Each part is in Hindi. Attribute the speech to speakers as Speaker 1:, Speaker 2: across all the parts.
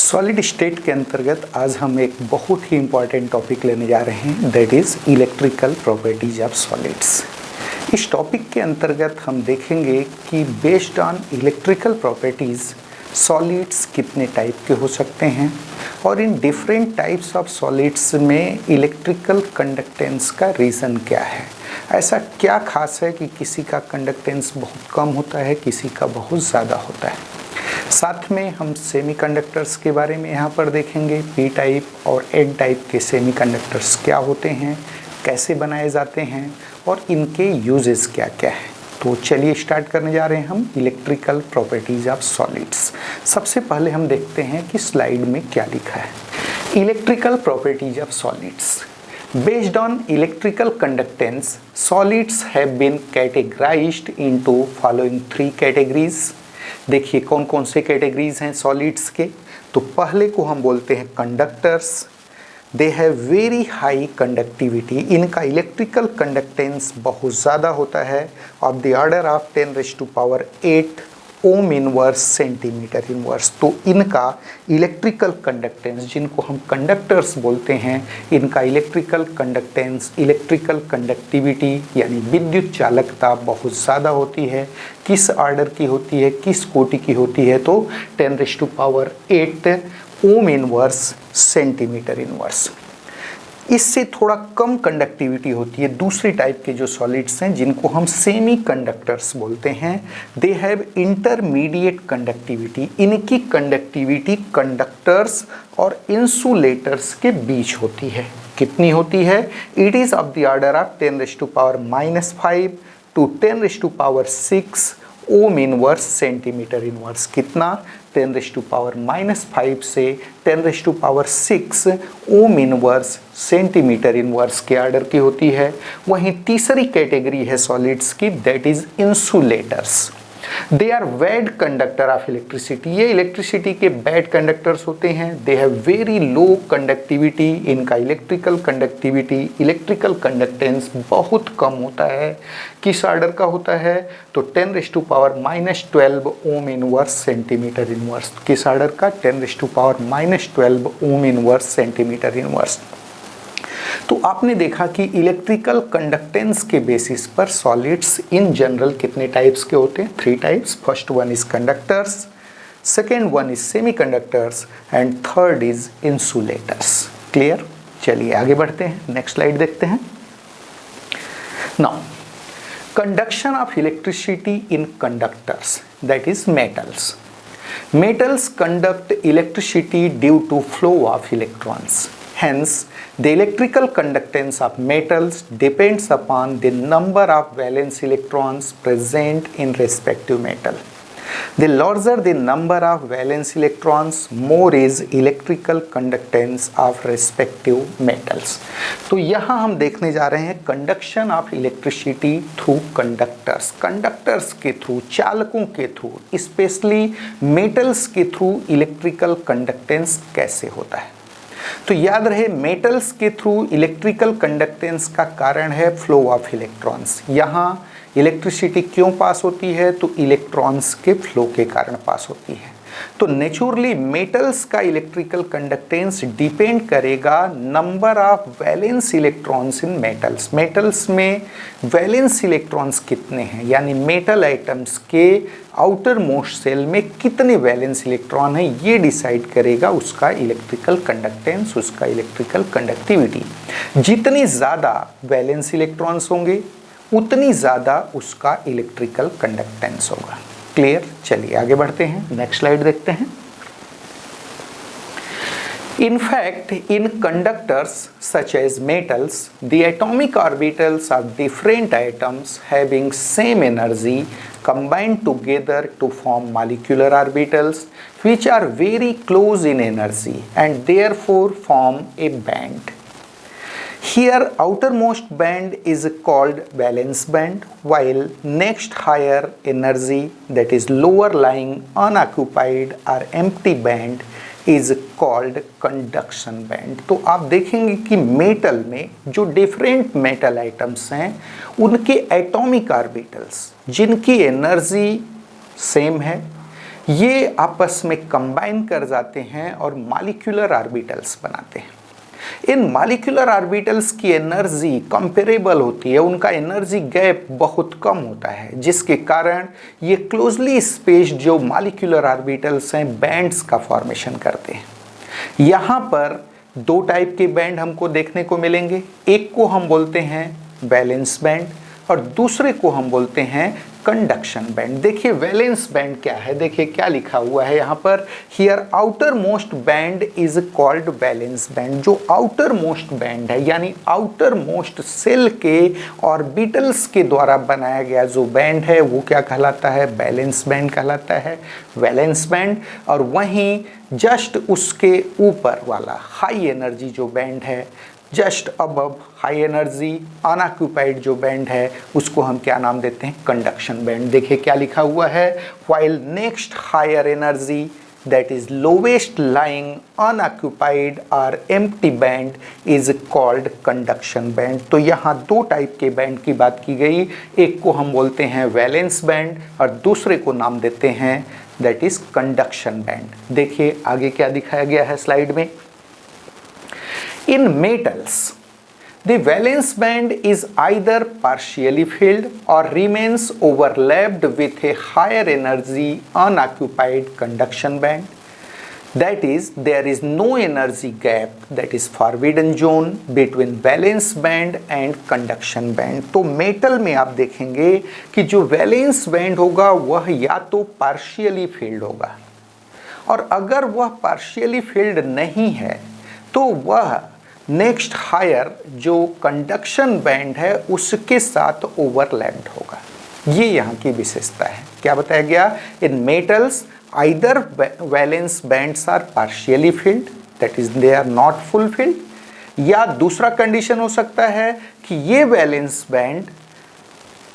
Speaker 1: सॉलिड स्टेट के अंतर्गत आज हम एक बहुत ही इम्पॉर्टेंट टॉपिक लेने जा रहे हैं, that is electrical properties of solids. इस टॉपिक के अंतर्गत हम देखेंगे कि based on electrical properties solids कितने टाइप के हो सकते हैं और in different types of solids में इलेक्ट्रिकल कंडक्टेंस का रीज़न क्या है। ऐसा क्या खास है कि किसी का कंडक्टेंस बहुत कम होता है, किसी का बहुत ज़्यादा होता है। साथ में हम सेमीकंडक्टर्स के बारे में यहाँ पर देखेंगे, पी टाइप और एन टाइप के सेमीकंडक्टर्स क्या होते हैं, कैसे बनाए जाते हैं और इनके यूजेस क्या क्या है। तो चलिए स्टार्ट करने जा रहे हैं हम इलेक्ट्रिकल प्रॉपर्टीज ऑफ सॉलिड्स। सबसे पहले हम देखते हैं कि स्लाइड में क्या लिखा है। Electrical properties of solids. Based on electrical conductance, solids have been categorized into following three categories। देखिए कौन कौन से कैटेगरीज हैं सॉलिड्स के। तो पहले को हम बोलते हैं conductors. They have very high conductivity, इनका इलेक्ट्रिकल कंडक्टेंस बहुत ज़्यादा होता है, of the order of 10⁸ Om inverse centimetre inverse. तो इनका इलेक्ट्रिकल कंडक्टेंस, जिनको हम कंडक्टर्स बोलते हैं, इनका इलेक्ट्रिकल कंडक्टेंस, इलेक्ट्रिकल कंडक्टिविटी यानी विद्युत चालकता बहुत ज़्यादा होती है। किस ऑर्डर की होती है, किस कोटि की होती है? तो 10⁸ ओम इनवर्स सेंटीमीटर इनवर्स। इससे थोड़ा कम कंडक्टिविटी होती है दूसरी टाइप के जो सॉलिड्स हैं, जिनको हम सेमी कंडक्टर्स बोलते हैं। दे हैव इंटरमीडिएट कंडक्टिविटी, इनकी कंडक्टिविटी कंडक्टर्स और इंसुलेटर्स के बीच होती है। कितनी होती है? It is of the order of 10⁻⁵ to 10⁻⁶ ohm inverse centimetre inverse. कितना? 10⁻⁵ से 10⁻⁶ ओम इनवर्स सेंटीमीटर इनवर्स के ऑर्डर की होती है। वहीं तीसरी कैटेगरी है सॉलिड्स की, that is insulators. They are bad conductor of electricity, ये इलेक्ट्रिसिटी के बैड कंडक्टर्स होते हैं। They have very low conductivity, इनका इलेक्ट्रिकल कंडक्टिविटी, इलेक्ट्रिकल कंडक्टेंस बहुत कम होता है। किस ऑर्डर का होता है? तो 10⁻⁻12 ओम इनवर्स सेंटीमीटर इनवर्स। किस ऑर्डर का? 10⁻⁻12 ओम इनवर्स सेंटीमीटर इनवर्स। तो आपने देखा कि इलेक्ट्रिकल कंडक्टेंस के बेसिस पर सॉलिड्स इन जनरल कितने टाइप्स के होते हैं? 3 types. First one is conductors, second one is semiconductors and third is insulators. Clear? चलिए आगे बढ़ते हैं, नेक्स्ट स्लाइड देखते हैं। Now conduction of electricity in conductors, that is metals. Metals conduct electricity due to flow of electrons. Hence, the electrical conductance of metals depends upon the number of valence electrons present in respective metal. The larger the number of valence electrons, more is electrical conductance of respective metals. तो यहाँ हम देखने जा रहे हैं conduction of electricity through conductors, conductors के थ्रू, चालकों के थ्रू, स्पेशली मेटल्स के थ्रू इलेक्ट्रिकल कंडक्टेंस कैसे होता है। तो याद रहे, मेटल्स के थ्रू इलेक्ट्रिकल कंडक्टेंस का कारण है फ्लो ऑफ इलेक्ट्रॉन्स। यहाँ इलेक्ट्रिसिटी क्यों पास होती है? तो इलेक्ट्रॉन्स के फ्लो के कारण पास होती है। तो नेचुरली मेटल्स का इलेक्ट्रिकल कंडक्टेंस डिपेंड करेगा number of valence electrons in metals. Metals में वैलेंस इलेक्ट्रॉन्स कितने हैं, यानी मेटल आइटम्स के आउटर मोस्ट सेल में कितने वैलेंस इलेक्ट्रॉन हैं, ये डिसाइड करेगा उसका इलेक्ट्रिकल कंडक्टेंस, उसका इलेक्ट्रिकल कंडक्टिविटी। जितनी ज़्यादा वैलेंस इलेक्ट्रॉन्स होंगे उतनी ज़्यादा उसका इलेक्ट्रिकल कंडक्टेंस होगा। क्लियर? चलिए आगे बढ़ते हैं, नेक्स्ट स्लाइड देखते हैं। In fact, in conductors such as metals, the atomic orbitals of different atoms having same energy combine together to form molecular orbitals which are very close in energy and therefore form a band. Here outermost band is called valence band, while next higher energy, that is lower lying unoccupied or empty band, is called conduction band. तो आप देखेंगे कि मेटल में जो डिफरेंट मेटल आइटम्स हैं उनके एटॉमिक ऑर्बिटल्स जिनकी एनर्जी सेम है ये आपस में कंबाइन कर जाते हैं और मॉलिक्यूलर ऑर्बिटल्स बनाते हैं। इन मॉलिक्यूलर ऑर्बिटल्स की एनर्जी कंपेरेबल होती है, उनका एनर्जी गैप बहुत कम होता है, जिसके कारण ये क्लोजली स्पेस्ड जो मॉलिक्यूलर ऑर्बिटल्स हैं बैंड्स का फॉर्मेशन करते हैं। यहाँ पर दो टाइप के बैंड हमको देखने को मिलेंगे, एक को हम बोलते हैं वैलेंस बैंड और दूसरे को हम बोलते हैं कंडक्शन बैंड। देखिए वैलेंस बैंड क्या है, देखिए क्या लिखा हुआ है यहाँ पर, here outer most band is called valence band. जो आउटर मोस्ट बैंड है यानी आउटर मोस्ट सेल के ऑर्बिटल्स के द्वारा बनाया गया जो बैंड है वो क्या कहलाता है, वैलेंस बैंड कहलाता है, वैलेंस बैंड। और वहीं जस्ट उसके ऊपर वाला हाई एनर्जी जो बैंड है, just above high energy unoccupied जो बैंड है उसको हम क्या नाम देते हैं, कंडक्शन बैंड। देखिए क्या लिखा हुआ है, while next higher energy that is lowest lying unoccupied और empty band is called conduction band. तो यहाँ दो टाइप के बैंड की बात की गई, एक को हम बोलते हैं वैलेंस बैंड और दूसरे को नाम देते हैं दैट इज कंडक्शन बैंड। देखिए आगे क्या दिखाया गया है स्लाइड में, in metals the valence band is either partially filled or remains overlapped with a higher energy unoccupied conduction band, that is there is no energy gap, that is forbidden zone between valence band and conduction band। तो मेटल में आप देखेंगे कि जो वैलेंस बैंड होगा वह या तो पार्शियली फील्ड होगा और अगर वह पार्शियली फील्ड नहीं है तो वह नेक्स्ट हायर जो कंडक्शन बैंड है उसके साथ ओवरलैप्ड होगा। ये यहाँ की विशेषता है। क्या बताया गया, in metals either valence bands are partially filled that is they are not full filled, या दूसरा कंडीशन हो सकता है कि ये वैलेंस बैंड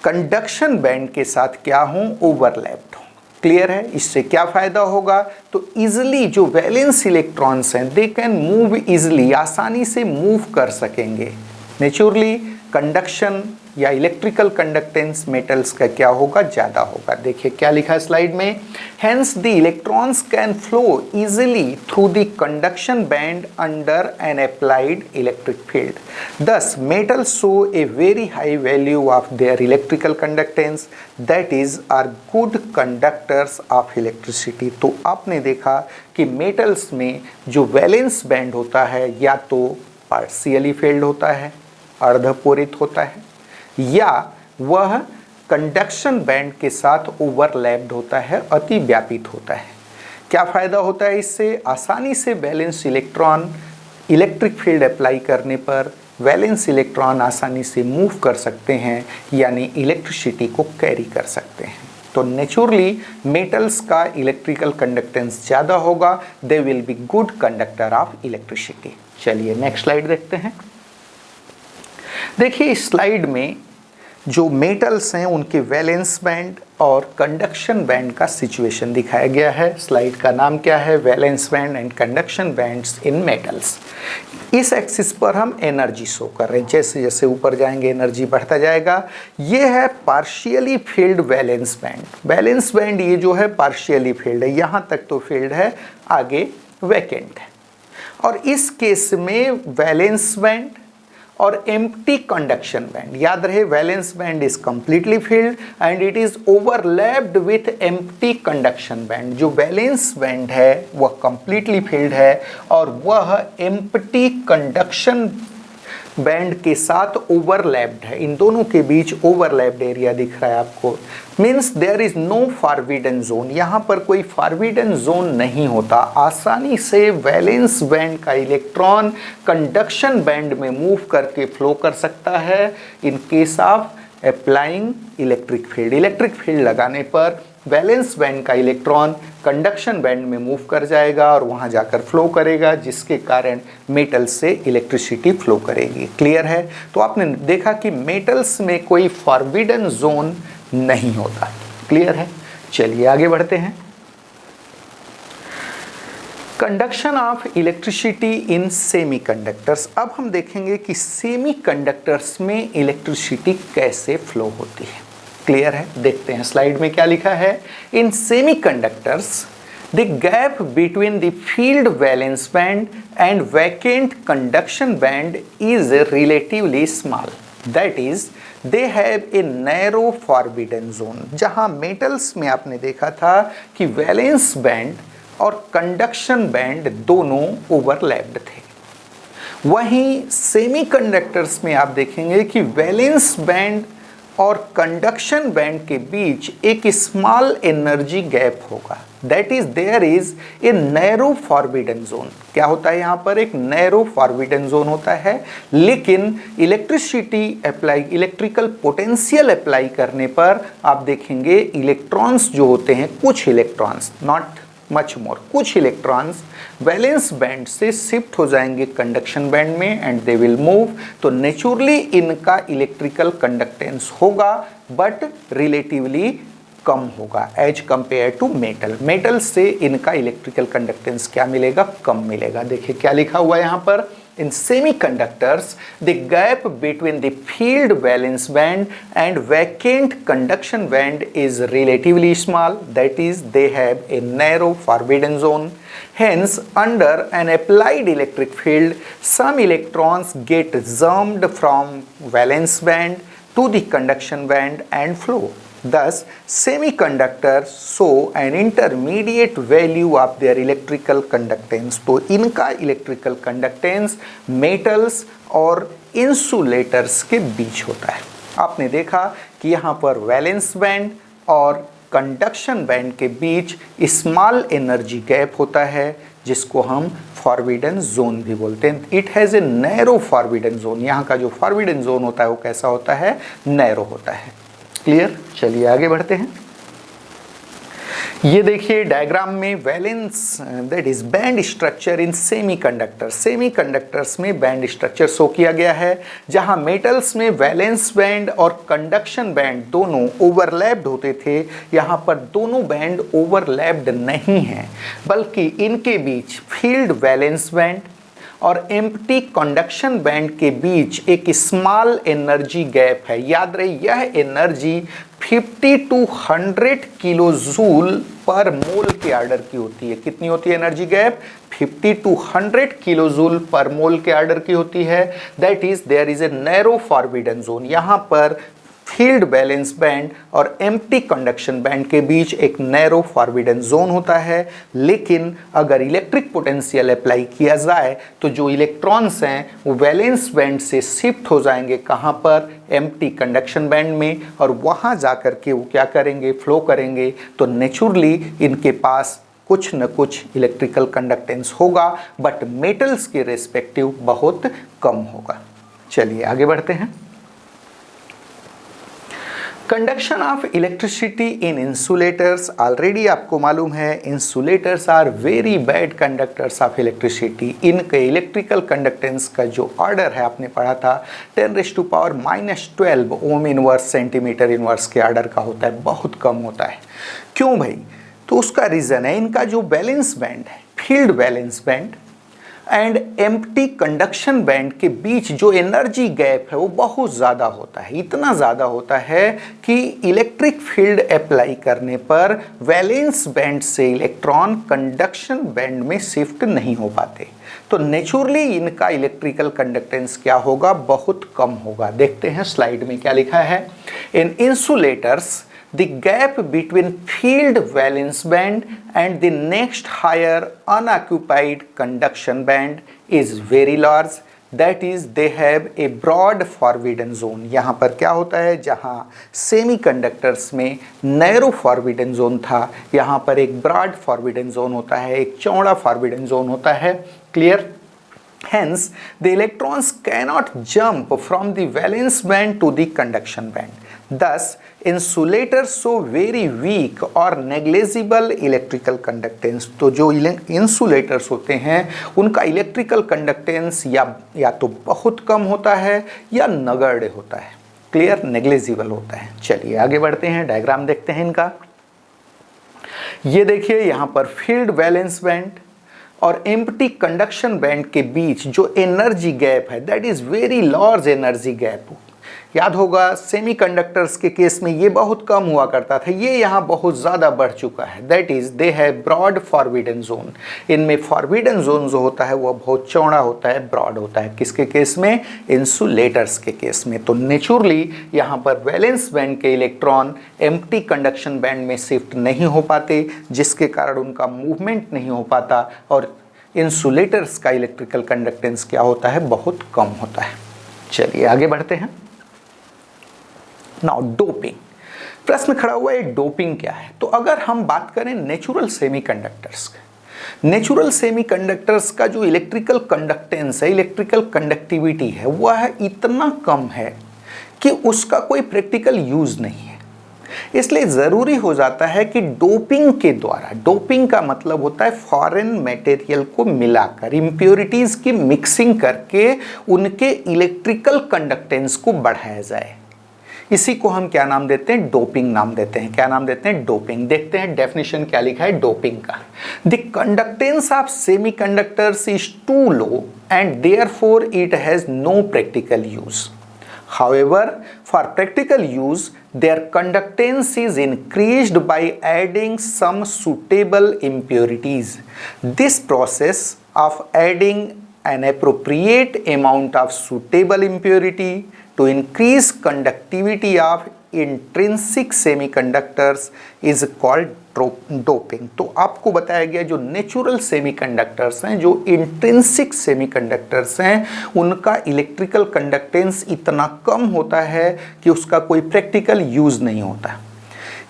Speaker 1: कंडक्शन बैंड के साथ क्या हों, ओवरलैप्ड हो। क्लियर है, इससे क्या फायदा होगा, तो इजिली जो वैलेंस इलेक्ट्रॉन्स हैं दे कैन मूव इजिली, आसानी से मूव कर सकेंगे। नेचुरली कंडक्शन या इलेक्ट्रिकल कंडक्टेंस मेटल्स का क्या होगा, ज़्यादा होगा। देखिए क्या लिखा है स्लाइड में, hence the electrons can flow easily through the conduction band under an applied electric field. Thus metals show a very high value of their electrical conductance that is are good conductors of electricity. तो आपने देखा कि मेटल्स में जो वैलेंस बैंड होता है या तो पार्शियली फील्ड होता है, अर्धपूरित होता है, या वह कंडक्शन बैंड के साथ ओवरलैप्ड होता है, अति व्यापित होता है। क्या फ़ायदा होता है इससे, आसानी से valence electron electric field apply करने पर वैलेंस इलेक्ट्रॉन आसानी से मूव कर सकते हैं यानी इलेक्ट्रिसिटी को कैरी कर सकते हैं। तो नेचुरली मेटल्स का इलेक्ट्रिकल कंडक्टेंस ज़्यादा होगा, they will be good conductor of electricity. चलिए नेक्स्ट स्लाइड देखते हैं। देखिए इस स्लाइड में जो मेटल्स हैं उनके वैलेंस बैंड और कंडक्शन बैंड का सिचुएशन दिखाया गया है। स्लाइड का नाम क्या है, valence band and conduction bands in metals. इस एक्सिस पर हम एनर्जी शो कर रहे हैं, जैसे जैसे ऊपर जाएंगे एनर्जी बढ़ता जाएगा। ये है partially field valence band. Valence band ये जो है पार्शियली फील्ड है, यहाँ तक तो फील्ड है, आगे वैकेंट है। और इस केस में वैलेंस बैंड और एम्प्टी कंडक्शन बैंड, याद रहे valence band is completely field and it is overlapped with empty conduction band. जो वैलेंस बैंड है वह कंप्लीटली फील्ड है और वह एम्प्टी कंडक्शन बैंड के साथ ओवरलैप्ड है। इन दोनों के बीच ओवरलैप्ड एरिया दिख रहा है आपको, means there is no forbidden zone. यहाँ पर कोई फॉरबिडन जोन नहीं होता, आसानी से वैलेंस बैंड का इलेक्ट्रॉन कंडक्शन बैंड में मूव करके फ्लो कर सकता है in case of applying electric field. Electric field लगाने पर वैलेंस बैंड का इलेक्ट्रॉन कंडक्शन बैंड में मूव कर जाएगा और वहाँ जाकर फ्लो करेगा, जिसके कारण मेटल से इलेक्ट्रिसिटी फ्लो करेगी। क्लियर है, तो आपने देखा कि मेटल्स में कोई फॉरबिडन जोन नहीं होता। क्लियर है, चलिए आगे बढ़ते हैं। Conduction of electricity in semiconductors. अब हम देखेंगे कि सेमीकंडक्टर्स में इलेक्ट्रिसिटी कैसे फ्लो होती है। क्लियर है, देखते हैं स्लाइड में क्या लिखा है। इन semiconductors The gap between the field valence band and vacant conduction band is relatively small. That is, they have a narrow forbidden zone. जहां मेटल्स में आपने देखा था कि वैलेंस बैंड और कंडक्शन बैंड दोनों ओवरलैप्ड थे, वहीं सेमीकंडक्टर्स में आप देखेंगे कि वैलेंस बैंड और कंडक्शन बैंड के बीच एक स्मॉल एनर्जी गैप होगा. That is there is a narrow forbidden zone. क्या होता है यहाँ पर? एक नैरो फॉरबिडन जोन होता है, लेकिन electricity apply, electrical potential apply करने पर आप देखेंगे इलेक्ट्रॉन्स जो होते हैं, कुछ इलेक्ट्रॉन्स, नॉट मच मोर, कुछ इलेक्ट्रॉन्स वैलेंस बैंड से शिफ्ट हो जाएंगे कंडक्शन बैंड में एंड दे विल मूव. तो नेचुरली इनका इलेक्ट्रिकल कंडक्टेंस होगा बट रिलेटिवली कम होगा as compare to metal. Metal से इनका इलेक्ट्रिकल कंडक्टेंस क्या मिलेगा? कम मिलेगा. देखिए क्या लिखा हुआ है यहाँ पर. In semiconductors, the gap between the field valence band and vacant conduction band is relatively small. That is, they have a narrow forbidden zone. Hence, under an applied electric field, some electrons get jumped from valence band to the conduction band and flow. Thus, semiconductors show an intermediate value of their electrical conductance. तो इनका इलेक्ट्रिकल कंडक्टेंस मेटल्स और इंसुलेटर्स के बीच होता है. आपने देखा कि यहाँ पर वैलेंस बैंड और कंडक्शन बैंड के बीच स्मॉल एनर्जी गैप होता है, जिसको हम फॉरबिडन जोन भी बोलते हैं. It has a narrow forbidden zone. यहाँ का जो फॉरबिडन जोन होता है वो कैसा होता है? नैरो होता है. क्लियर? चलिए आगे बढ़ते हैं. ये देखिए डायग्राम में valence that is band structure in semiconductor. Semiconductors में बैंड स्ट्रक्चर शो किया गया है, जहां मेटल्स में वैलेंस बैंड और कंडक्शन बैंड दोनों ओवरलैप्ड होते थे. यहां पर दोनों बैंड ओवरलैप्ड नहीं हैं, बल्कि इनके बीच फील्ड वैलेंस बैंड और एम्प्टी कंडक्शन बैंड के बीच एक स्मॉल एनर्जी गैप है. याद रहे यह energy 50 to 100 kilo joule per mole के ऑर्डर की होती है. कितनी होती है energy gap? 50 to 100 kilo joule per mole के ऑर्डर की होती है. That is there is a narrow forbidden zone. यहाँ पर फील्ड बैलेंस बैंड और एम्प्टी कंडक्शन बैंड के बीच एक नैरो फॉरबिडन जोन होता है. लेकिन अगर इलेक्ट्रिक पोटेंशियल अप्लाई किया जाए तो जो इलेक्ट्रॉन्स हैं वो वैलेंस बैंड से शिफ्ट हो जाएंगे. कहाँ पर? एम्प्टी कंडक्शन बैंड में, और वहाँ जाकर के वो क्या करेंगे? फ्लो करेंगे. तो नेचुरली इनके पास कुछ न कुछ इलेक्ट्रिकल कंडक्टेंस होगा, बट मेटल्स के रेस्पेक्टिव बहुत कम होगा. चलिए आगे बढ़ते हैं. Conduction of electricity in insulators. Already आपको मालूम है insulators are very bad conductors of electricity. इनके इलेक्ट्रिकल कंडक्टेंस का जो ऑर्डर है आपने पढ़ा था 10⁻⁻12 ओम इनवर्स सेंटीमीटर इनवर्स के ऑर्डर का होता है, बहुत कम होता है. क्यों भाई? तो उसका रीज़न है इनका जो बैलेंस बैंड है, field valence band and empty conduction band के बीच जो एनर्जी गैप है वो बहुत ज़्यादा होता है. इतना ज़्यादा होता है कि इलेक्ट्रिक फील्ड अप्लाई करने पर वैलेंस बैंड से इलेक्ट्रॉन कंडक्शन बैंड में शिफ्ट नहीं हो पाते. तो नेचुरली इनका इलेक्ट्रिकल कंडक्टेंस क्या होगा? बहुत कम होगा. देखते हैं स्लाइड में क्या लिखा है. In insulators the gap between field valence band and the next higher unoccupied conduction band is very large. That is, they have a broad forbidden zone. यहाँ पर क्या होता है? जहाँ सेमीकंडक्टर्स में नैरो फॉरबिडन जोन था, यहाँ पर एक ब्रॉड फॉरबिडन जोन होता है, एक चौड़ा फॉरबिडन जोन होता है. Clear? Hence, the electrons cannot jump from the valence band to the conduction band. Thus, insulators show very weak or negligible electrical conductance. तो जो इंसुलेटर्स होते हैं उनका इलेक्ट्रिकल कंडक्टेंस या तो बहुत कम होता है या नगण्य होता है. क्लियर? नेग्लिजिबल होता है. चलिए आगे बढ़ते हैं, डायग्राम देखते हैं इनका. ये देखिए यहाँ पर फील्ड वैलेंस बैंड और एम्प्टी कंडक्शन बैंड के बीच जो एनर्जी गैप है that is very large energy gap. याद होगा सेमीकंडक्टर्स के केस में ये बहुत कम हुआ करता था, ये यहाँ बहुत ज़्यादा बढ़ चुका है। That is they have broad forbidden zone. इनमें फॉरबिडन जोन जो होता है वह बहुत चौड़ा होता है, ब्रॉड होता है। किसके केस में? इंसुलेटर्स के केस में। तो नेचुरली यहाँ पर वैलेंस बैंड के इलेक्ट्रॉन एम्प्टी कंडक्शन बैंड में शिफ्ट नहीं हो पाते, जिसके कारण उनका मूवमेंट नहीं हो पाता और इंसुलेटर्स का इलेक्ट्रिकल कंडक्टेंस क्या होता है? बहुत कम होता है। चलिए आगे बढ़ते हैं। नाउ डोपिंग, प्रश्न खड़ा हुआ है डोपिंग क्या है। तो अगर हम बात करें नेचुरल सेमीकंडक्टर्स का, नेचुरल सेमीकंडक्टर्स का जो इलेक्ट्रिकल कंडक्टेंस है, इलेक्ट्रिकल कंडक्टिविटी है, वह इतना कम है कि उसका कोई प्रैक्टिकल यूज नहीं है। इसलिए ज़रूरी हो जाता है कि डोपिंग के द्वारा, डोपिंग का मतलब होता है फॉरेन मटेरियल को मिलाकर, इम्प्योरिटीज़ की मिक्सिंग करके उनके इलेक्ट्रिकल कंडक्टेंस को बढ़ाया जाए। इसी को हम क्या नाम देते हैं? डोपिंग नाम देते हैं। क्या नाम देते हैं? डोपिंग। देखते हैं डेफिनेशन क्या लिखा है डोपिंग का। The conductance of semiconductors is too low and therefore it has no practical use. However, for practical use, their conductance is increased by adding some suitable impurities. This process of adding an appropriate amount of suitable impurity to increase conductivity of intrinsic semiconductors is called doping. तो आपको बताया गया जो नेचुरल सेमीकंडक्टर्स हैं, जो इंट्रिंसिक सेमीकंडक्टर्स हैं, उनका इलेक्ट्रिकल कंडक्टेंस इतना कम होता है कि उसका कोई प्रैक्टिकल यूज़ नहीं होता।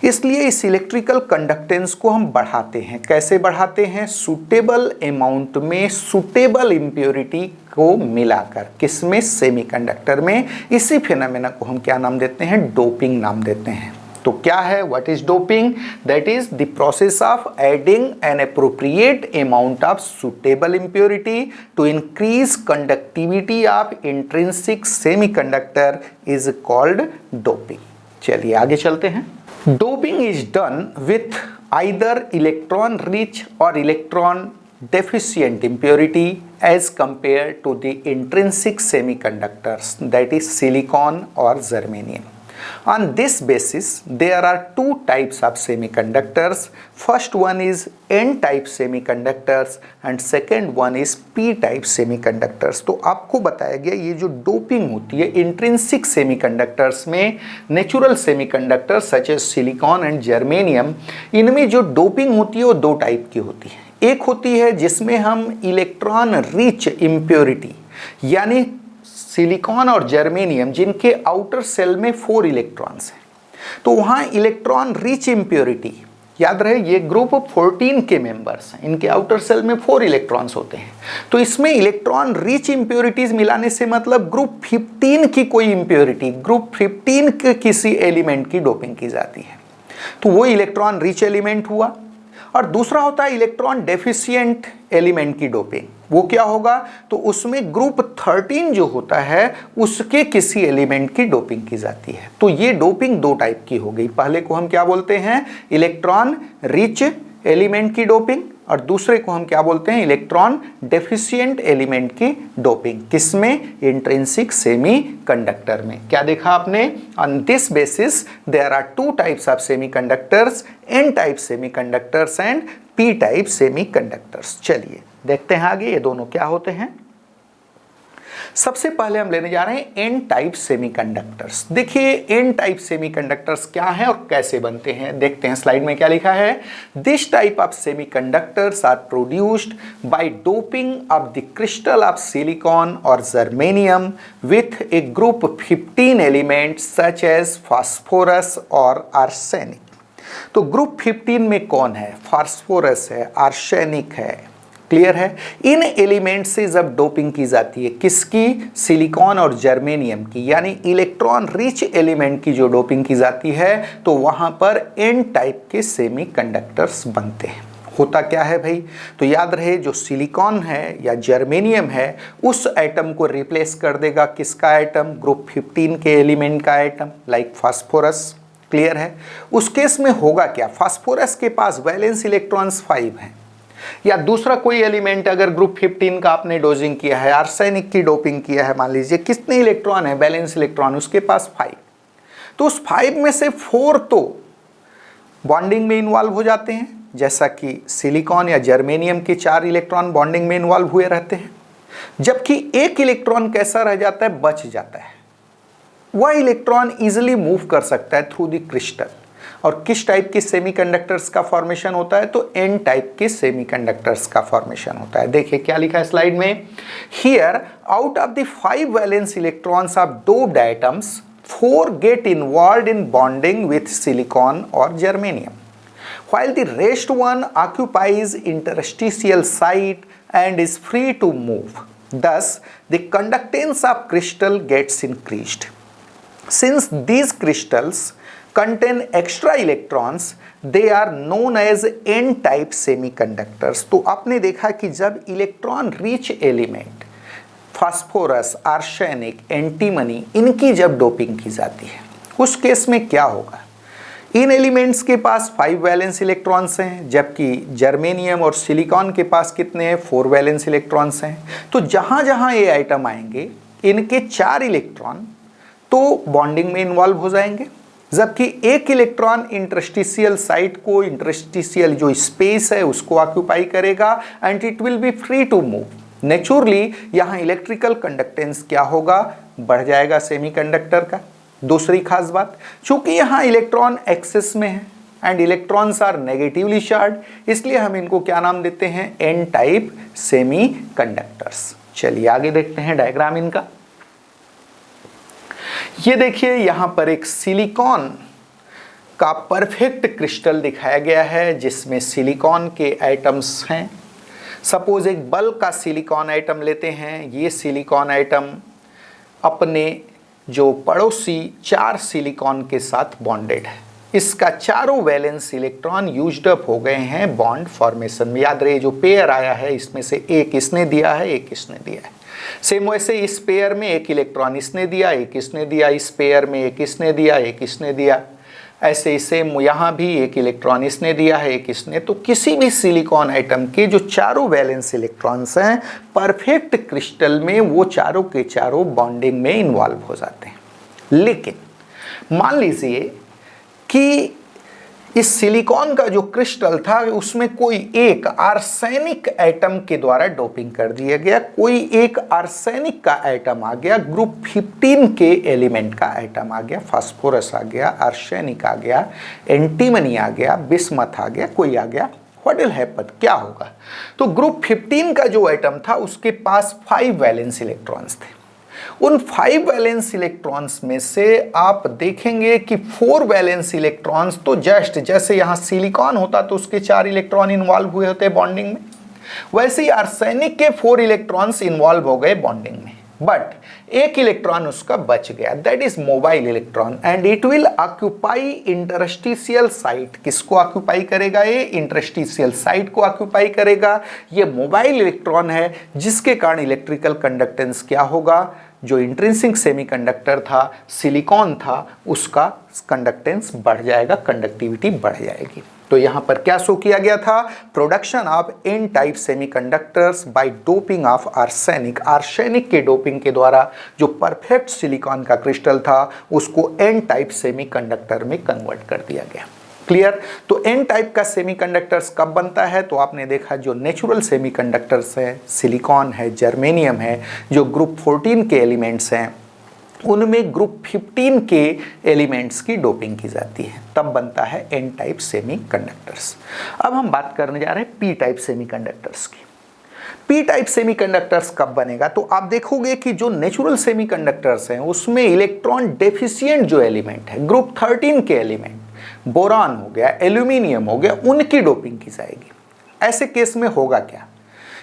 Speaker 1: इसलिए इस इलेक्ट्रिकल कंडक्टेंस को हम बढ़ाते हैं। कैसे बढ़ाते हैं? सूटेबल अमाउंट में सूटेबल इम्प्योरिटी को मिलाकर। किसमें? सेमीकंडक्टर में। इसी फिनोमेना को हम क्या नाम देते हैं? डोपिंग नाम देते हैं। तो क्या है? What is doping? That is the process of adding an appropriate amount of suitable impurity to increase conductivity of intrinsic semiconductor is called doping. चलिए आगे चलते हैं। Doping is done with either electron rich or electron deficient impurity as compared to the intrinsic semiconductors, that is silicon or germanium. On this basis, there are two types of semiconductors. First one is N-type semiconductors and second one is P-type semiconductors. तो आपको बताया गया ये जो डोपिंग होती है इंट्रिंसिक सेमीकंडक्टर्स में, natural semiconductors such as silicon and germanium, इनमें जो डोपिंग होती है वो दो टाइप की होती है। एक होती है जिसमें हम इलेक्ट्रॉन रिच इम्प्योरिटी, यानी सिलिकॉन और जर्मेनियम जिनके आउटर सेल में 4 इलेक्ट्रॉन्स हैं, तो वहाँ इलेक्ट्रॉन रिच इम्प्योरिटी, याद रहे ये ग्रुप 14 के मेंबर्स हैं, इनके आउटर सेल में 4 इलेक्ट्रॉन्स होते हैं। तो इसमें इलेक्ट्रॉन रिच इम्प्योरिटीज मिलाने से मतलब ग्रुप 15 की कोई इम्प्योरिटी, ग्रुप 15 के किसी एलिमेंट की डोपिंग की जाती है, तो वो इलेक्ट्रॉन रिच एलिमेंट हुआ। और दूसरा होता है इलेक्ट्रॉन डेफिशिएंट एलिमेंट की डोपिंग। वो क्या होगा? तो उसमें ग्रुप 13 जो होता है उसके किसी एलिमेंट की डोपिंग की जाती है। तो ये डोपिंग दो टाइप की हो गई। पहले को हम क्या बोलते हैं? इलेक्ट्रॉन रिच एलिमेंट की डोपिंग, और दूसरे को हम क्या बोलते हैं? इलेक्ट्रॉन डेफिशिएंट एलिमेंट की डोपिंग। किसमें? इंट्रिंसिक सेमीकंडक्टर में। क्या देखा आपने? On this basis there are two types of semiconductors, n type semiconductors and P type semiconductors. चलिए देखते हैं आगे ये दोनों क्या होते हैं। सबसे पहले हम लेने जा रहे हैं एन टाइप सेमीकंडक्टर्स। देखिए एन टाइप सेमीकंडक्टर्स क्या हैं और कैसे बनते हैं, देखते हैं स्लाइड में क्या लिखा है। This type of semiconductors are produced by doping of the crystal of silicon और germanium with a group 15 elements such as phosphorus और आर्सेनिक। तो ग्रुप 15 में कौन है? फास्फोरस है, आर्सेनिक है। क्लियर है? इन एलिमेंट से जब डोपिंग की जाती है, किसकी? सिलिकॉन और जर्मेनियम की, यानी इलेक्ट्रॉन रिच एलिमेंट की जो डोपिंग की जाती है, तो वहां पर एन टाइप के सेमीकंडक्टर्स बनते हैं। होता क्या है भाई? तो याद रहे जो सिलिकॉन है या जर्मेनियम है उस एटम को रिप्लेस कर देगा किसका एटम? ग्रुप 15 के एलिमेंट का एटम, लाइक फास्फोरस। क्लियर है? उस केस में होगा क्या? फास्फोरस के पास वैलेंस इलेक्ट्रॉन्स 5 हैं, या दूसरा कोई एलिमेंट अगर ग्रुप 15 का आपने डोजिंग किया है, आर्सेनिक की डोपिंग किया है, मान लीजिए कितने इलेक्ट्रॉन है, बैलेंस इलेक्ट्रॉन उसके पास 5, तो उस 5 में से 4 तो बॉन्डिंग में इन्वॉल्व हो जाते हैं, जैसा कि सिलिकॉन या जर्मेनियम के 4 इलेक्ट्रॉन बॉन्डिंग में इन्वॉल्व हुए रहते हैं, जबकि एक इलेक्ट्रॉन कैसा रह जाता है, बच जाता है। वह इलेक्ट्रॉन इजिली मूव कर सकता है थ्रू द क्रिस्टल। और किस टाइप के सेमीकंडक्टर्स का फॉर्मेशन होता है, तो एन टाइप के सेमीकंडक्टर्स का फॉर्मेशन होता है। देखिए क्या लिखा है स्लाइड में, here out of the 5 valence electrons of doped atoms 4 get involved in bonding with silicon or germanium, while the rest one occupies interstitial site and is free to move. Thus, the conductance of crystal gets increased. Since these crystals contain extra electrons, they are known as n-type semiconductors. तो आपने देखा कि जब electron rich element phosphorus, arsenic, antimony, इनकी जब डोपिंग की जाती है उस केस में क्या होगा, इन एलिमेंट्स के पास 5 वैलेंस इलेक्ट्रॉन्स हैं, जबकि जर्मेनियम और सिलिकॉन के पास कितने हैं, 4 वैलेंस इलेक्ट्रॉन्स हैं। तो जहां जहां ये आइटम आएंगे इनके 4 इलेक्ट्रॉन तो बॉन्डिंग में इन्वॉल्व हो जाएंगे, जबकि एक इलेक्ट्रॉन इंटरस्टिशियल साइट को, इंटरस्टिशियल जो स्पेस है उसको ऑक्यूपाई करेगा and it will be free to move. Naturally यहाँ इलेक्ट्रिकल कंडक्टेंस क्या होगा, बढ़ जाएगा सेमीकंडक्टर का। दूसरी खास बात, चूंकि यहाँ इलेक्ट्रॉन एक्सेस में है and electrons are negatively charged, इसलिए हम इनको क्या नाम देते हैं, एन टाइप सेमीकंडक्टर्स। चलिए आगे देखते हैं डायग्राम इनका। ये देखिए यहाँ पर एक सिलिकॉन का परफेक्ट क्रिस्टल दिखाया गया है जिसमें सिलिकॉन के एटम्स हैं। सपोज एक बल्क का सिलिकॉन आइटम लेते हैं, ये सिलिकॉन आइटम अपने जो पड़ोसी 4 सिलिकॉन के साथ बॉन्डेड है, इसका चारों वैलेंस इलेक्ट्रॉन यूज्ड अप हो गए हैं बॉन्ड फॉर्मेशन में। याद रहे जो पेयर आया है इसमें से एक इसने दिया है, एक इसने दिया है। सेम वैसे इस पेयर में एक इलेक्ट्रॉन इसने दिया, एक इसने दिया, इस पेयर में एक इसने दिया, एक इसने दिया, ऐसे ही सेम यहाँ भी एक इलेक्ट्रॉन इसने दिया है, एक इसने। तो किसी भी सिलिकॉन आइटम के जो चारों वैलेंस इलेक्ट्रॉन्स हैं परफेक्ट क्रिस्टल में वो चारों के चारों बॉन्डिंग में इन्वॉल्व हो जाते हैं। लेकिन मान लीजिए कि इस सिलिकॉन का जो क्रिस्टल था उसमें कोई एक आर्सेनिक एटम के द्वारा डोपिंग कर दिया गया, कोई एक आर्सेनिक का एटम आ गया, ग्रुप 15 के एलिमेंट का एटम आ गया, फास्फोरस आ गया, आर्सेनिक आ गया, एंटीमनी आ गया, बिस्मथ आ गया, कोई आ गया, व्हाट विल हैपन, क्या होगा। तो ग्रुप 15 का जो एटम था उसके पास 5 वैलेंस इलेक्ट्रॉन्स थे। उन 5 वैलेंस इलेक्ट्रॉन्स में से आप देखेंगे कि 4 वैलेंस इलेक्ट्रॉन्स तो जस्ट जैसे यहाँ सिलिकॉन होता तो उसके 4 इलेक्ट्रॉन इन्वॉल्व हुए होते बॉन्डिंग में, वैसे ही आर्सेनिक के 4 इलेक्ट्रॉन्स इन्वॉल्व हो गए बॉन्डिंग में, बट एक इलेक्ट्रॉन उसका बच गया, that is mobile electron and it will occupy interstitial site. किसको ऑक्यूपाई करेगा, ये इंटरस्टिशियल साइट को ऑक्यूपाई करेगा। ये मोबाइल इलेक्ट्रॉन है जिसके कारण इलेक्ट्रिकल कंडक्टेंस क्या होगा, जो इंट्रिंसिक सेमीकंडक्टर था, सिलिकॉन था, उसका कंडक्टेंस बढ़ जाएगा, कंडक्टिविटी बढ़ जाएगी। तो यहाँ पर क्या शो किया गया था, production of N type semiconductors by doping of arsenic. Arsenic के डोपिंग के द्वारा जो परफेक्ट सिलिकॉन का क्रिस्टल था उसको एन टाइप सेमीकंडक्टर में कन्वर्ट कर दिया गया। क्लियर। तो एन टाइप का सेमीकंडक्टर्स कब बनता है, तो आपने देखा जो नेचुरल सेमीकंडक्टर्स है, सिलिकॉन है, जर्मेनियम है, जो ग्रुप 14 के एलिमेंट्स हैं उनमें ग्रुप 15 के एलिमेंट्स की डोपिंग की जाती है, तब बनता है एन टाइप सेमीकंडक्टर्स। अब हम बात करने जा रहे हैं पी टाइप सेमीकंडक्टर्स की। पी टाइप सेमीकंडक्टर्स कब बनेगा, तो आप देखोगे कि जो नेचुरल सेमीकंडक्टर्स हैं उसमें इलेक्ट्रॉन डेफिशिएंट जो एलिमेंट है, ग्रुप 13 के एलिमेंट, बोरान हो गया, एल्यूमिनियम हो गया, उनकी डोपिंग की जाएगी। ऐसे केस में होगा क्या,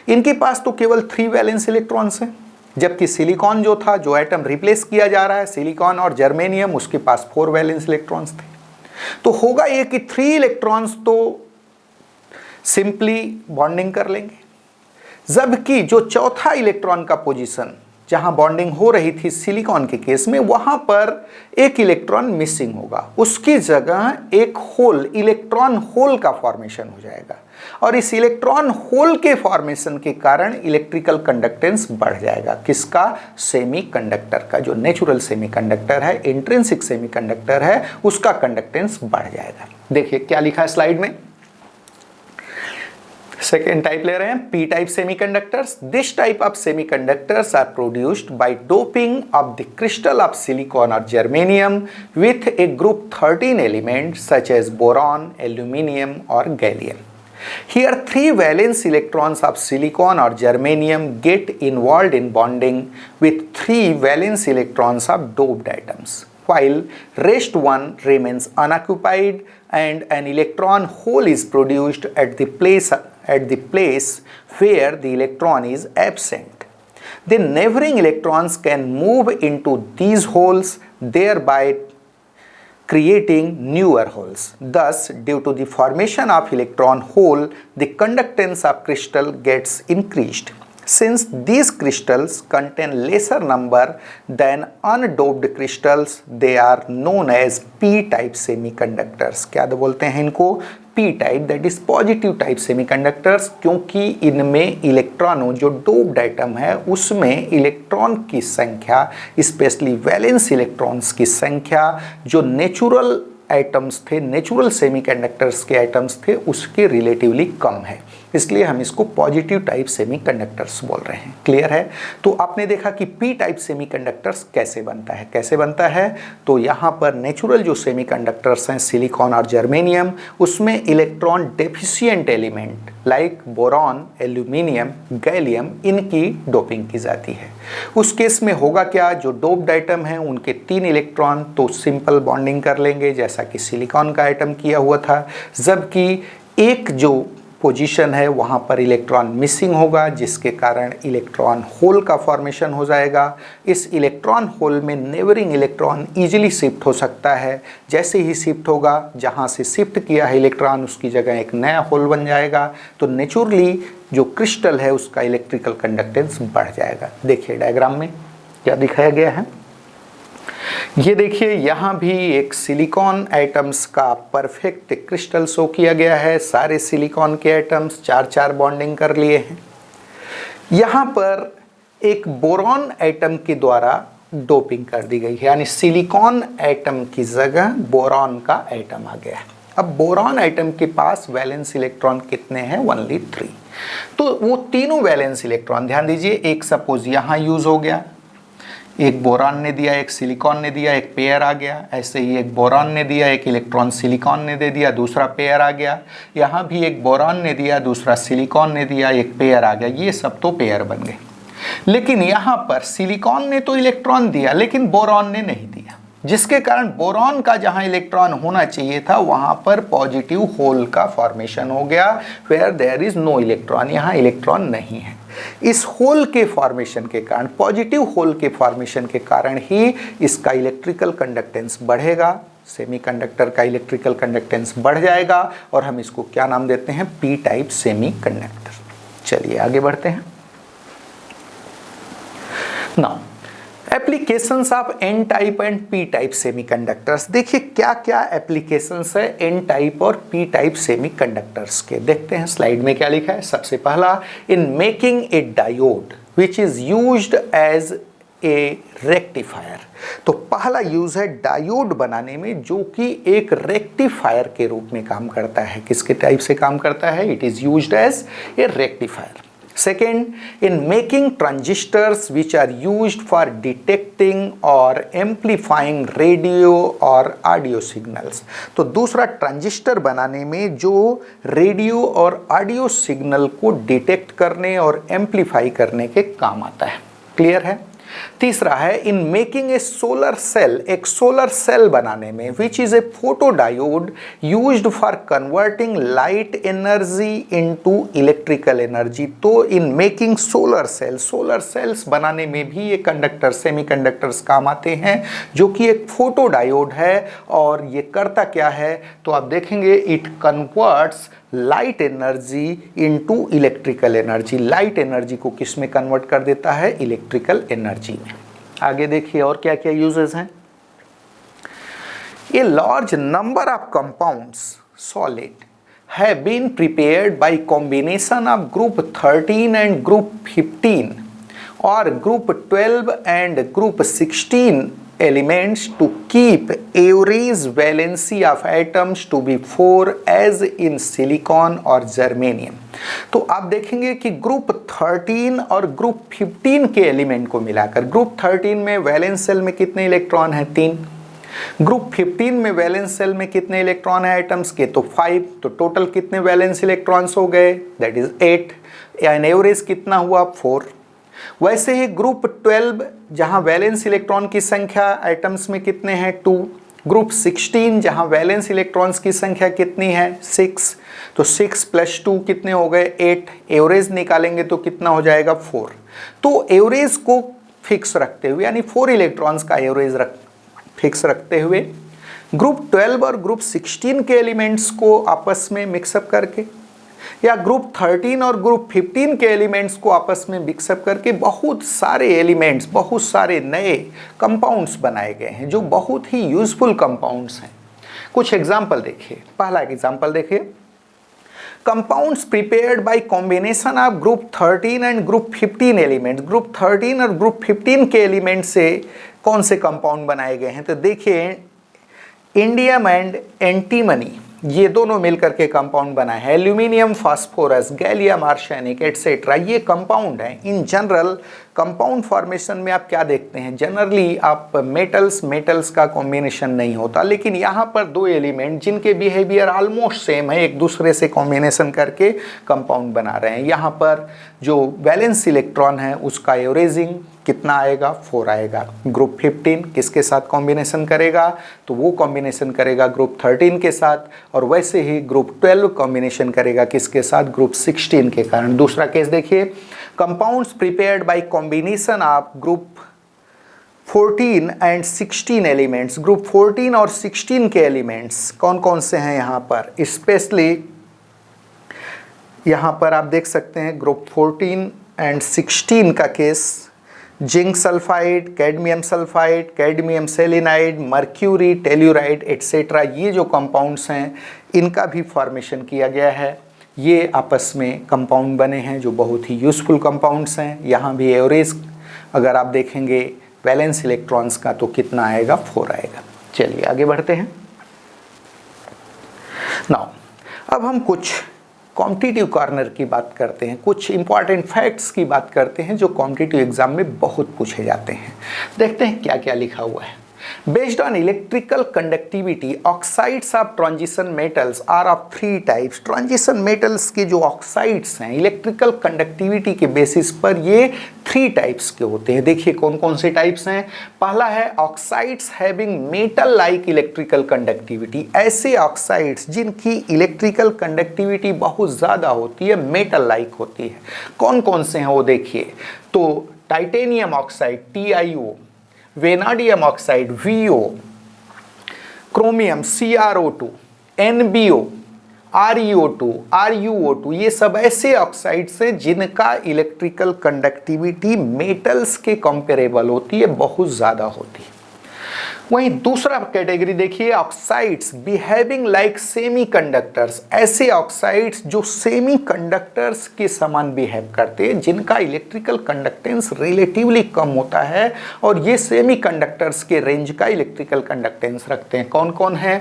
Speaker 1: इनके पास तो केवल 3 वैलेंस इलेक्ट्रॉन्स हैं, जबकि सिलिकॉन जो था, जो एटम रिप्लेस किया जा रहा है सिलिकॉन और जर्मेनियम, उसके पास 4 वैलेंस इलेक्ट्रॉन्स थे। तो होगा ये कि 3 इलेक्ट्रॉन्स तो सिंपली बॉन्डिंग कर लेंगे, जबकि जो चौथा इलेक्ट्रॉन का पोजीशन जहां बॉन्डिंग हो रही थी सिलिकॉन के केस में, वहां पर एक इलेक्ट्रॉन मिसिंग होगा, उसकी जगह एक होल, इलेक्ट्रॉन होल का फॉर्मेशन हो जाएगा। और इस इलेक्ट्रॉन होल के फॉर्मेशन के कारण इलेक्ट्रिकल कंडक्टेंस बढ़ जाएगा। किसका? सेमीकंडक्टर का। जो नेचुरल सेमीकंडक्टर है, इंट्रिंसिक सेमीकंडक्टर है, उसका कंडक्टेंस बढ़ जाएगा। देखिए क्या लिखा है स्लाइड में। सेकेंड टाइप ले रहे हैं, P type semiconductors. This type of semiconductors are produced by doping of the crystal of silicon और germanium with a group 13 elements such as boron, aluminium और gallium. Here 3 valence electrons of silicon or germanium get involved in bonding with 3 valence electrons of doped atoms, while rest 1 remains unoccupied and an electron hole is produced at the place where the electron is absent. The neighboring electrons can move into these holes, thereby creating newer holes. Thus, due to the formation of electron hole, the conductance of crystal gets increased. Since these crystals contain lesser number than undoped crystals, they are known as p-type semiconductors. क्या बोलते हैं इनको? p-type, that is positive type semiconductors, क्योंकि इनमें इलेक्ट्रॉनों, जो डोप्ड एटम है उसमें इलेक्ट्रॉन की संख्या, स्पेशली वैलेंस इलेक्ट्रॉन्स की संख्या जो नेचुरल एटम्स थे, नेचुरल सेमीकंडक्टर्स के एटम्स थे, उसके रिलेटिवली कम है, इसलिए हम इसको पॉजिटिव टाइप सेमीकंडक्टर्स बोल रहे हैं। क्लियर है? तो आपने देखा कि पी टाइप सेमीकंडक्टर्स कैसे बनता है, कैसे बनता है। तो यहाँ पर नेचुरल जो सेमीकंडक्टर्स हैं सिलिकॉन और जर्मेनियम, उसमें electron deficient element like boron, aluminium, gallium, इनकी डोपिंग की जाती है। उस केस में होगा क्या, जो डोप्ड आइटम हैं उनके 3 इलेक्ट्रॉन तो सिंपल बॉन्डिंग कर लेंगे जैसा कि सिलिकॉन का आइटम किया हुआ था, जबकि एक जो पोजीशन है वहाँ पर इलेक्ट्रॉन मिसिंग होगा, जिसके कारण इलेक्ट्रॉन होल का फॉर्मेशन हो जाएगा। इस इलेक्ट्रॉन होल में नेबरिंग इलेक्ट्रॉन इजीली शिफ्ट हो सकता है। जैसे ही शिफ्ट होगा, जहाँ से शिफ्ट किया है इलेक्ट्रॉन, उसकी जगह एक नया होल बन जाएगा, तो नेचुरली जो क्रिस्टल है उसका इलेक्ट्रिकल कंडक्टेंस बढ़ जाएगा। देखिए डायग्राम में क्या दिखाया गया है। ये देखिए यहाँ भी एक सिलिकॉन एटम्स का परफेक्ट क्रिस्टल शो किया गया है। सारे सिलिकॉन के एटम्स 4-4 बॉन्डिंग कर लिए हैं। यहाँ पर एक बोरॉन एटम के द्वारा डोपिंग कर दी गई है, यानी सिलिकॉन एटम की जगह बोरॉन का एटम आ गया है। अब बोरॉन एटम के पास वैलेंस इलेक्ट्रॉन कितने हैं? ओनली 3। तो वो तीनों वैलेंस इलेक्ट्रॉन, ध्यान दीजिए, एक सपोज यहाँ यूज हो गया, एक बोरॉन ने दिया, एक सिलिकॉन ने दिया, एक पेयर आ गया। ऐसे ही एक बोरॉन ने दिया, एक इलेक्ट्रॉन सिलिकॉन ने दे दिया, दूसरा पेयर आ गया। यहाँ भी एक बोरॉन ने दिया, दूसरा सिलिकॉन ने दिया, एक पेयर आ गया। ये सब तो पेयर बन गए। लेकिन यहाँ पर सिलिकॉन ने तो इलेक्ट्रॉन दिया लेकिन बोरॉन ने नहीं दिया, जिसके कारण बोरॉन का जहाँ इलेक्ट्रॉन होना चाहिए था वहाँ पर पॉजिटिव होल का फॉर्मेशन हो गया, where there is no electron, यहाँ इलेक्ट्रॉन नहीं है। इस होल के फॉर्मेशन के कारण, पॉजिटिव होल के फॉर्मेशन के कारण ही इसका इलेक्ट्रिकल कंडक्टेंस बढ़ेगा, सेमीकंडक्टर का इलेक्ट्रिकल कंडक्टेंस बढ़ जाएगा, और हम इसको क्या नाम देते हैं? P type semiconductor. चलिए आगे बढ़ते हैं। Now applications of N type and P type semiconductors. देखिए क्या क्या एप्लीकेशंस है एन टाइप और पी टाइप सेमीकंडक्टर्स के, देखते हैं स्लाइड में क्या लिखा है। सबसे पहला, in making a diode which is used as a rectifier. तो पहला यूज है डायोड बनाने में, जो कि एक रेक्टिफायर के रूप में काम करता है। किसके टाइप से काम करता है? It is used as a rectifier. Second, in making transistors which are used for detecting or amplifying radio or audio signals। तो दूसरा, ट्रांजिस्टर बनाने में जो रेडियो और ऑडियो सिग्नल को डिटेक्ट करने और एम्पलीफाई करने के काम आता है। क्लियर है? तीसरा है in making a solar cell, एक सोलर सेल बनाने में, which is a photodiode used for converting light energy into electrical energy. तो in making solar cell, solar cells बनाने में भी ये कंडक्टर, सेमीकंडक्टर्स काम आते हैं, जो कि एक फोटो डायोड है। और ये करता क्या है? तो आप देखेंगे, it converts light energy into electrical energy. Light energy को किस में कन्वर्ट कर देता है? इलेक्ट्रिकल एनर्जी में। आगे देखिए और क्या क्या यूजेस हैं। A large number of compounds solid have been prepared by combination of group 13 and group 15 or group 12 and group 16 elements to keep average valency of atoms to be 4 as in silicon और जर्मेनियम। तो आप देखेंगे कि ग्रुप 13 और ग्रुप 15 के एलिमेंट को मिलाकर, ग्रुप 13 में वैलेंस सेल में कितने इलेक्ट्रॉन हैं? 3। ग्रुप 15 में वैलेंस सेल में कितने इलेक्ट्रॉन है एटम्स के? तो 5। तो टोटल कितने वैलेंस इलेक्ट्रॉन्स हो गए? That is 8। यानी एवरेज कितना हुआ? 4। वैसे ही ग्रुप 12 जहां वैलेंस इलेक्ट्रॉन की संख्या एटम्स में कितने हैं? 2। ग्रुप 16 जहां वैलेंस इलेक्ट्रॉन्स की संख्या कितनी है? 6। तो 6 + 2 कितने हो गए? 8। एवरेज निकालेंगे तो कितना हो जाएगा? 4। तो एवरेज को फिक्स रखते हुए, यानी 4 इलेक्ट्रॉन्स का एवरेज फिक्स रखते हुए, ग्रुप 12 और ग्रुप 16 के एलिमेंट्स को आपस में मिक्सअप करके, या ग्रुप 13 और ग्रुप 15 के एलिमेंट्स को आपस में मिक्सअप करके बहुत सारे एलिमेंट्स, बहुत सारे नए कंपाउंड्स बनाए गए हैं जो बहुत ही यूजफुल कंपाउंड्स हैं। कुछ एग्जाम्पल देखिए। पहला एग्जाम्पल देखिए, compounds prepared by combination of group 13 and group 15 elements. Group 13 और ग्रुप 15 के एलिमेंट से कौन से कंपाउंड बनाए गए हैं? तो देखिए, इंडियम एंड एंटीमनी, ये दोनों मिलकर के कंपाउंड बनाए हैं। Aluminium phosphorus, gallium arsenic etcetera, ये कंपाउंड हैं। इन जनरल कंपाउंड फॉर्मेशन में आप क्या देखते हैं? जनरली आप मेटल्स का कॉम्बिनेशन नहीं होता, लेकिन यहाँ पर दो एलिमेंट जिनके बिहेवियर ऑलमोस्ट सेम है, एक दूसरे से कॉम्बिनेशन करके कंपाउंड बना रहे हैं। यहाँ पर जो वैलेंस इलेक्ट्रॉन है उसका एवरेजिंग कितना आएगा? 4 आएगा। ग्रुप 15 किसके साथ कॉम्बिनेशन करेगा? तो वो कॉम्बिनेशन करेगा ग्रुप 13 के साथ, और वैसे ही ग्रुप 12 कॉम्बिनेशन करेगा किसके साथ? ग्रुप 16 के कारण। दूसरा केस देखिए, compounds prepared by combination of group 14 and 16 elements. Group 14 और 16 के एलिमेंट्स कौन कौन से हैं यहाँ पर? स्पेशली यहाँ पर आप देख सकते हैं ग्रुप 14 एंड 16 का केस, zinc sulphide, cadmium sulphide, cadmium selenide, mercury, telluride et cetera, ये जो कंपाउंड्स हैं इनका भी फॉर्मेशन किया गया है। ये आपस में कंपाउंड बने हैं जो बहुत ही यूज़फुल कंपाउंड्स हैं। यहाँ भी एवरेज अगर आप देखेंगे वैलेंस इलेक्ट्रॉन्स का तो कितना आएगा? 4 आएगा। चलिए आगे बढ़ते हैं। नाउ अब हम कुछ कॉम्पिटिटिव कॉर्नर की बात करते हैं, कुछ इंपॉर्टेंट फैक्ट्स की बात करते हैं जो कॉम्पिटिटिव एग्जाम में बहुत पूछे जाते हैं। देखते हैं क्या क्या लिखा हुआ है। Based on electrical conductivity, oxides of transition metals are of 3 types. Transition metals के जो ऑक्साइड्स हैं इलेक्ट्रिकल कंडक्टिविटी के बेसिस पर ये 3 टाइप्स के होते हैं। देखिए कौन कौन से टाइप्स हैं। पहला है oxides having metal like electrical conductivity. ऐसे ऑक्साइड्स जिनकी इलेक्ट्रिकल कंडक्टिविटी बहुत ज़्यादा होती है, मेटल लाइक होती है। कौन कौन से हैं वो देखिए। तो titanium oxide TiO, vanadium oxide VO, chromium CrO2, NbO, ReO2, RuO2, ये सब ऐसे ऑक्साइड्स हैं जिनका इलेक्ट्रिकल कंडक्टिविटी मेटल्स के कंपेरेबल होती है, बहुत ज़्यादा होती है। वहीं दूसरा कैटेगरी देखिए, ऑक्साइड्स बिहेविंग लाइक सेमीकंडक्टर्स। ऐसे ऑक्साइड्स जो सेमीकंडक्टर्स के समान बिहेव करते हैं, जिनका इलेक्ट्रिकल कंडक्टेंस रिलेटिवली कम होता है, और ये सेमीकंडक्टर्स के रेंज का इलेक्ट्रिकल कंडक्टेंस रखते हैं। कौन कौन है?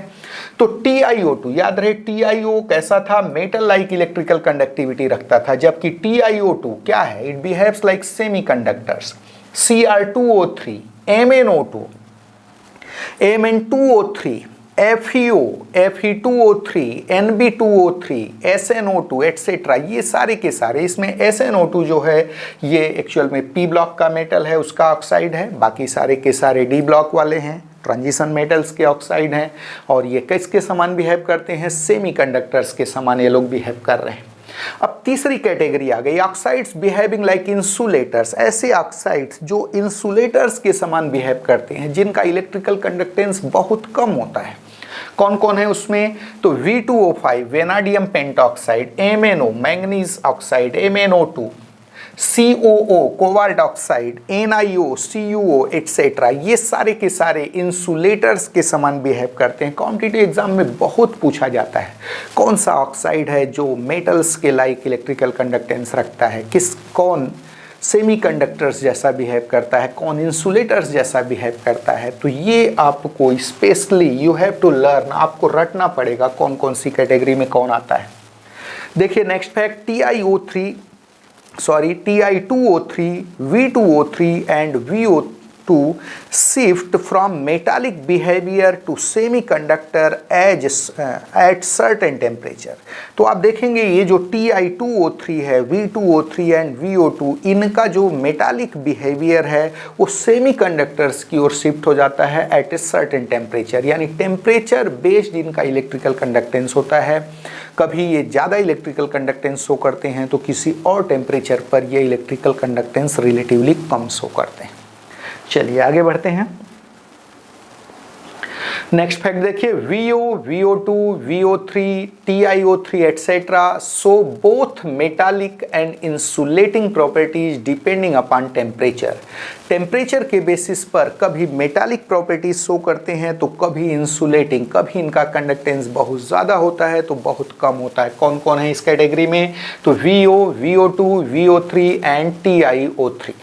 Speaker 1: तो TiO2, याद रहे TiO कैसा था? मेटल लाइक इलेक्ट्रिकल कंडक्टिविटी रखता था, जबकि TiO2 क्या है? It behaves like semiconductors. Cr2O3, MnO2, Mn2O3, FeO, Fe2O3, Nb2O3, SnO2 etcetera, ये सारे के सारे। इसमें SnO2 जो है ये एक्चुअल में P ब्लॉक का मेटल है, उसका ऑक्साइड है। बाकी सारे के सारे D ब्लॉक वाले हैं, ट्रांजिशन मेटल्स के ऑक्साइड हैं, और ये किसके समान बिहेव करते हैं? सेमीकंडक्टर्स के समान ये लोग बिहेव कर रहे हैं। अब तीसरी कैटेगरी आ गई, ऑक्साइड्स बिहेविंग लाइक इंसुलेटर्स। ऐसे ऑक्साइड्स जो इंसुलेटर्स के समान बिहेव करते हैं, जिनका इलेक्ट्रिकल कंडक्टेंस बहुत कम होता है। कौन कौन है उसमें? तो V2O5, vanadium pentoxide, MnO, manganese oxide, MnO2, COO cobalt oxide, NiO, CuO etcetera, ये सारे के सारे इंसुलेटर्स के समान बिहेव करते हैं। कॉम्पिटिटिव एग्जाम में बहुत पूछा जाता है कौन सा ऑक्साइड है जो मेटल्स के लाइक इलेक्ट्रिकल कंडक्टेंस रखता है, कौन सेमीकंडक्टर्स जैसा बिहेव करता है, कौन इंसुलेटर्स जैसा बिहेव करता है। तो ये आपको specially you have to learn, आपको रटना पड़ेगा कौन कौन सी कैटेगरी में कौन आता है। देखिए next fact, Ti2O3, V2O3 and VO2 shift from metallic behavior to semiconductor at certain temperature। तो आप देखेंगे ये जो Ti2O3 है, V2O3 and VO2, इनका जो मेटालिक बिहेवियर है वो सेमीकंडक्टर्स की ओर शिफ्ट हो जाता है एट ए सर्टेन टेम्परेचर, यानी टेम्परेचर बेस्ड इनका इलेक्ट्रिकल कंडक्टेंस होता है। कभी ये ज़्यादा इलेक्ट्रिकल कंडक्टेंस शो करते हैं तो किसी और टेम्परेचर पर ये इलेक्ट्रिकल कंडक्टेंस रिलेटिवली कम शो करते हैं। चलिए आगे बढ़ते हैं। नेक्स्ट फैक्ट देखिए, VO, VO2, VO3, TiO3 etcetera so both metallic and insulating properties depending upon temperature. Temperature के बेसिस पर कभी मेटालिक प्रॉपर्टीज शो करते हैं तो कभी इंसुलेटिंग, कभी इनका कंडक्टेंस बहुत ज़्यादा होता है तो बहुत कम होता है। कौन कौन है इस कैटेगरी में? तो VO, VO2, VO3 and TiO3।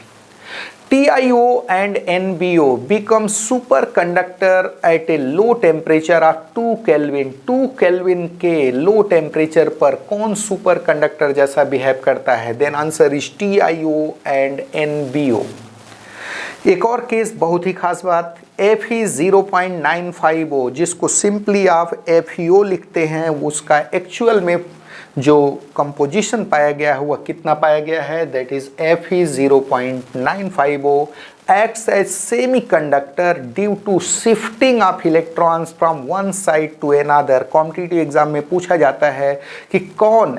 Speaker 1: TiO and NBO become superconductor at a low temperature of 2 Kelvin। 2 Kelvin के लो टेम्परेचर पर कौन सुपर कंडक्टर जैसा बिहेव करता है? Then answer is TiO and NBO। एक और केस, बहुत ही खास बात, Fe0.950 जिसको सिंपली आप FeO लिखते हैं, उसका एक्चुअल में जो कंपोजिशन पाया गया है वह कितना पाया गया है? That is Fe0.950 acts as semiconductor due to shifting of electrons from one side to another। Competitive exam में पूछा जाता है कि कौन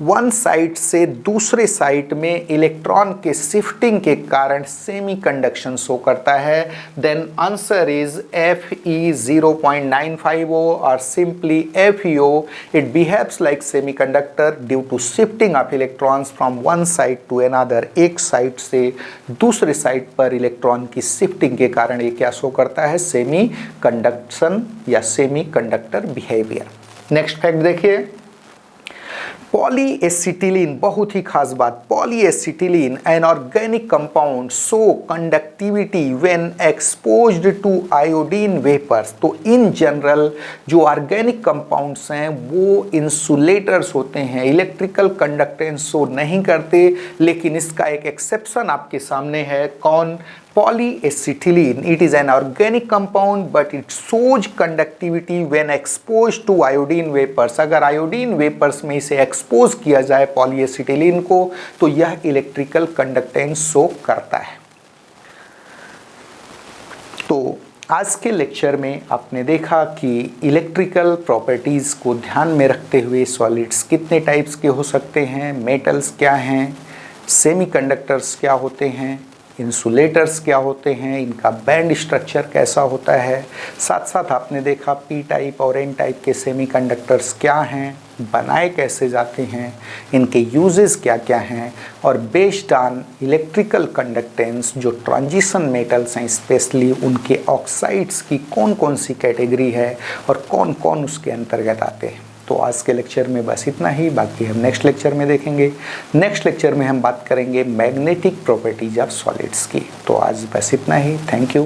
Speaker 1: वन साइड से दूसरे साइड में इलेक्ट्रॉन के शिफ्टिंग के कारण सेमी कंडक्शन शो करता है। देन आंसर इज Fe0.950 और simply FeO। It behaves like semiconductor due to shifting of electrons from one side to another. एक साइड से दूसरे साइड पर इलेक्ट्रॉन की शिफ्टिंग के कारण ये क्या शो करता है? सेमी कंडक्शन या semiconductor behaviour. Next fact देखिए, पॉलीएसिटिलीन, बहुत ही खास बात, polyacetylene an organic compound show conductivity when exposed to iodine vapours. तो इन जनरल जो ऑर्गेनिक कंपाउंड्स हैं वो इंसुलेटर्स होते हैं, इलेक्ट्रिकल कंडक्टेंस शो नहीं करते, लेकिन इसका एक एक्सेप्शन आपके सामने है। कौन? Polyacetylene. It is an organic compound but it shows conductivity when exposed to iodine vapours. अगर आयोडीन वेपर्स में इसे एक्सपोज किया जाए पॉलीएसिटिलीन को तो यह इलेक्ट्रिकल कंडक्टेंस शो करता है। तो आज के लेक्चर में आपने देखा कि इलेक्ट्रिकल प्रॉपर्टीज़ को ध्यान में रखते हुए सॉलिड्स कितने टाइप्स के हो सकते हैं, मेटल्स क्या हैं, सेमीकंडक्टर्स क्या होते हैं, इंसुलेटर्स क्या होते हैं, इनका बैंड स्ट्रक्चर कैसा होता है। साथ साथ आपने देखा पी टाइप और एन टाइप के सेमीकंडक्टर्स क्या हैं, बनाए कैसे जाते हैं, इनके यूजेस क्या क्या हैं, और बेस्ड ऑन इलेक्ट्रिकल कंडक्टेंस जो ट्रांजिशन मेटल्स हैं स्पेशली उनके ऑक्साइड्स की कौन कौन सी कैटेगरी है और कौन कौन उसके अंतर्गत आते हैं। तो आज के लेक्चर में बस इतना ही, बाकी हम नेक्स्ट लेक्चर में देखेंगे। नेक्स्ट लेक्चर में हम बात करेंगे मैग्नेटिक प्रॉपर्टीज ऑफ सॉलिड्स की। तो आज बस इतना ही, थैंक यू।